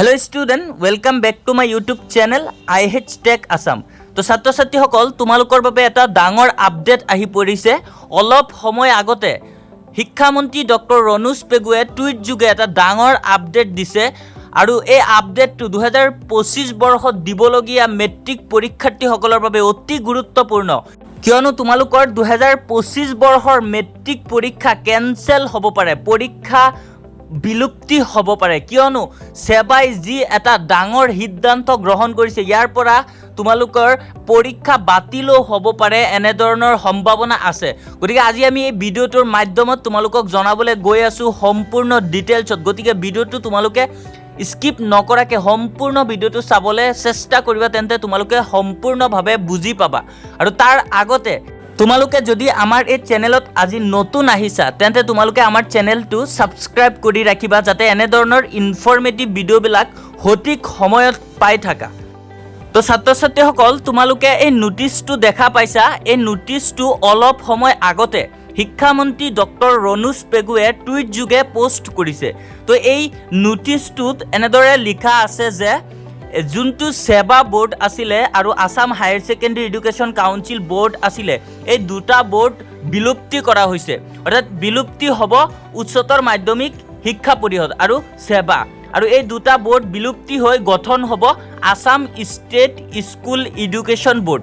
Hello student, welcome back to my YouTube channel AHSEC Assam. তো ছাত্ৰ ছাত্ৰীসকল তোমালোকৰ বাবে এটা ডাঙৰ আপডেট আহি পৰিছে। অলপ সময় আগতে শিক্ষামন্ত্ৰী ডক্টৰ ৰণোজ পেগুৱে টুইট যোগে এটা ডাঙৰ আপডেট দিছে আৰু এই আপডেটটো 2025 বৰ্ষত দিবলগীয়া মেট্ৰিক পৰীক্ষাৰ্থীসকলৰ বাবে অতি গুৰুত্বপূৰ্ণ। কিয়নো তোমালোকৰ 2025 বৰ্ষৰ মেট্ৰিক পৰীক্ষা কেনসেল হ'ব পাৰে, পৰীক্ষা বিলুপ্তি হ'ব পাৰে। কিয়নো সেবাই যি এটা ডাঙৰ সিদ্ধান্ত গ্ৰহণ কৰিছে, ইয়াৰ পৰা তোমালোকৰ পৰীক্ষা বাতিলো হ'ব পাৰে, এনে ধৰণৰ সম্ভাৱনা আছে। গতিকে আজি আমি এই ভিডিঅ'টোৰ মাধ্যমত তোমালোকক জনাবলৈ গৈ আছোঁ সম্পূৰ্ণ ডিটেইলছত। গতিকে ভিডিঅ'টো তোমালোকে স্কিপ নকৰাকৈ সম্পূৰ্ণ ভিডিঅ'টো চাবলৈ চেষ্টা কৰিবা, তেন্তে তোমালোকে সম্পূৰ্ণভাৱে বুজি পাবা। আৰু তাৰ আগতে তোমালোকে যদি আমাৰ এই চেনেলত আজি নতুন আহিছা, তেন্তে তোমালোকে আমাৰ চেনেলটো ছাবস্ক্ৰাইব কৰি ৰাখিবা, যাতে এনে ধৰণৰ ইনফৰ্মেটিভ ভিডিঅ'বিলাক সঠিক সময়ত পাই থাকা। তো ছাত্ৰ ছাত্ৰীসকল তোমালোকে এই নোটিছটো দেখা পাইছা। এই নোটিছটো অলপ সময় আগতে শিক্ষামন্ত্ৰী ডক্টৰ ৰণোজ পেগুৱে টুইট যোগে পোষ্ট কৰিছে। তো এই নোটিছটোত এনেদৰে লিখা আছে যে যোনটো সেবা বোৰ্ড আছিলে আৰু Assam higher secondary education council board আছিলে, এই দুটা বোৰ্ড বিলুপ্তি কৰা হৈছে। অৰ্থাৎ বিলুপ্তি হ'ব উচ্চতৰ মাধ্যমিক শিক্ষা পৰিষদ আৰু সেবা, আৰু এই দুটা বোৰ্ড বিলুপ্তি হৈ গঠন হ'ব Assam state school education board.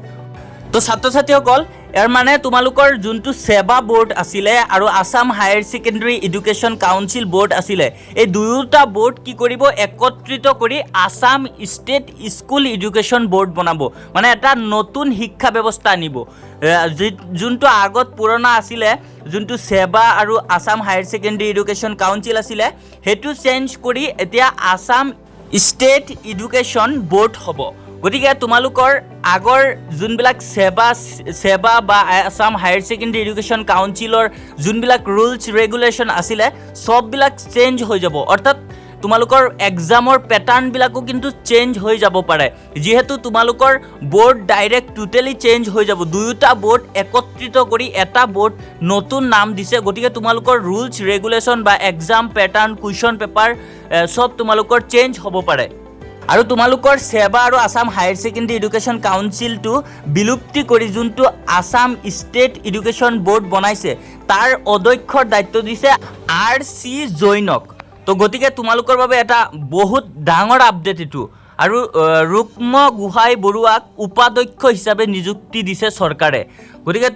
তো ছাত্ৰ ছাত্ৰীসকল ইয়াৰ মানে তোমালোকৰ যোনটো সেবা বোৰ্ড আছিলে আৰু Assam higher secondary education council board আছিলে, এই দুয়োটা বোৰ্ড কি কৰিব, একত্ৰিত কৰি Assam state school education board বনাব, মানে এটা নতুন শিক্ষা ব্যৱস্থা আনিব। যোনটো আগত পুৰণা আছিলে, যোনটো সেবা আৰু Assam higher secondary education council আছিলে, সেইটো চেঞ্জ কৰি এতিয়া আসাম ষ্টেট এডুকেশ্যন বোৰ্ড হ'ব। গতিকে তোমালোকৰ আগৰ যোনবিলাক সেবা বা আসাম হায়াৰ ছেকেণ্ডেৰী এডুকেশ্যন কাউন্সিলৰ যোনবিলাক ৰুলছ ৰেগুলেশ্যন আছিলে, চববিলাক চেঞ্জ হৈ যাব। অৰ্থাৎ তোমালোকৰ এক্সামৰ পেটাৰ্ণবিলাকো কিন্তু চেঞ্জ হৈ যাব পাৰে, যিহেতু তোমালোকৰ বোৰ্ড ডাইৰেক্ট টোটেলি চেঞ্জ হৈ যাব। দুয়োটা বোৰ্ড একত্ৰিত কৰি এটা বোৰ্ড নতুন নাম দিছে। গতিকে তোমালোকৰ ৰুলছ ৰেগুলেশ্যন বা এক্সাম পেটাৰ্ণ, কুৱেশ্যন পেপাৰ চব তোমালোকৰ চেঞ্জ হ'ব পাৰে। আৰু তোমালোকৰ সেবা আৰু আসাম হায়াৰ ছেকেণ্ডেৰী এডুকেশ্যন কাউন্সিলটো বিলুপ্তি কৰি যোনটো আসাম ষ্টেট এডুকেশ্যন বোৰ্ড বনাইছে, তাৰ অধ্যক্ষৰ দায়িত্ব দিছে RC জৈনক। তো গতিকে তোমালোকৰ বাবে এটা বহুত ডাঙৰ আপডেট এইটো। আৰু ৰুক্ম গোহাঁই বৰুৱাক উপাধ্যক্ষ হিচাপে নিযুক্তি দিছে চৰকাৰে। গতিকে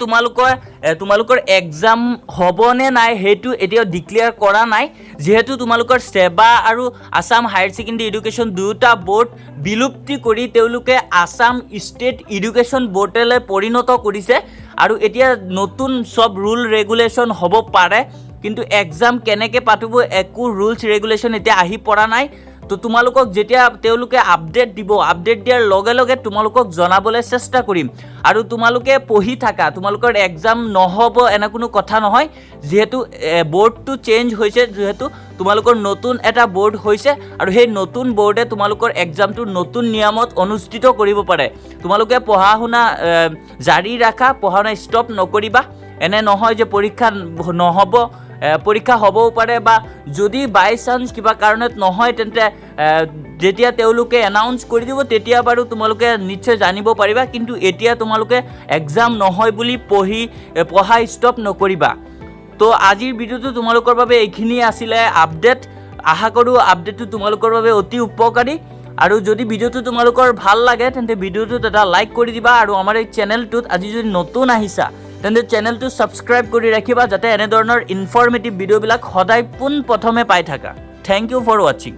তোমালোকৰ এক্সাম হ'বনে নাই সেইটো এতিয়াও ডিক্লেয়াৰ কৰা নাই, যিহেতু তোমালোকৰ সেবা আৰু আসাম হায়াৰ ছেকেণ্ডেৰী এডুকেশ্যন দুয়োটা বোৰ্ড বিলুপ্তি কৰি তেওঁলোকে আসাম ষ্টেট এডুকেশ্যন বোৰ্ডলৈ পৰিণত কৰিছে। আৰু এতিয়া নতুন চব ৰুল ৰেগুলেশ্যন হ'ব পাৰে, কিন্তু এক্সাম কেনেকৈ পাতিব একো ৰুলছ ৰেগুলেশ্যন এতিয়া আহি পৰা নাই। তো তোমালোকক যেতিয়া তেওঁলোকে আপডেট দিব, আপডেট দিয়াৰ লগে লগে তোমালোকক জনাবলৈ চেষ্টা কৰিম। আৰু তোমালোকে পঢ়ি থাকা, তোমালোকৰ এক্সাম নহ'ব এনে কোনো কথা নহয়, যিহেতু বোৰ্ডটো চেঞ্জ হৈছে, যিহেতু তোমালোকৰ নতুন এটা বোৰ্ড হৈছে, আৰু সেই নতুন বোৰ্ডে তোমালোকৰ এক্সামটো নতুন নিয়মত অনুষ্ঠিত কৰিব পাৰে। তোমালোকে পঢ়া শুনা জাৰি ৰাখা, পঢ়া শুনা ষ্টপ নকৰিবা। এনে নহয় যে পৰীক্ষা নহ'ব, পৰীক্ষা হ'বও পাৰে, বা যদি বাই চান্স কিবা কাৰণত নহয়, তেন্তে যেতিয়া তেওঁলোকে এনাউন্স কৰি দিব তেতিয়া বাৰু তোমালোকে নিশ্চয় জানিব পাৰিবা। কিন্তু এতিয়া তোমালোকে এক্সাম নহয় বুলি পঢ়া ষ্টপ নকৰিবা। তো আজিৰ ভিডিঅ'টো তোমালোকৰ বাবে এইখিনি আছিলে আপডেট। আশা কৰোঁ আপডেটটো তোমালোকৰ বাবে অতি উপকাৰী। আৰু যদি ভিডিঅ'টো তোমালোকৰ ভাল লাগে, তেন্তে ভিডিঅ'টোত এটা লাইক কৰি দিবা। আৰু আমাৰ এই চেনেলটোত আজি যদি নতুন আহিছা, তেন্তে চেনেলটো ছাবস্ক্ৰাইব কৰি ৰাখিবা, যাতে এনেধৰণৰ ইনফৰ্মেটিভ ভিডিঅ'বিলাক সদায় পোনপ্ৰথমে পাই থাকা। থেংক ইউ ফৰ ৱাচিং।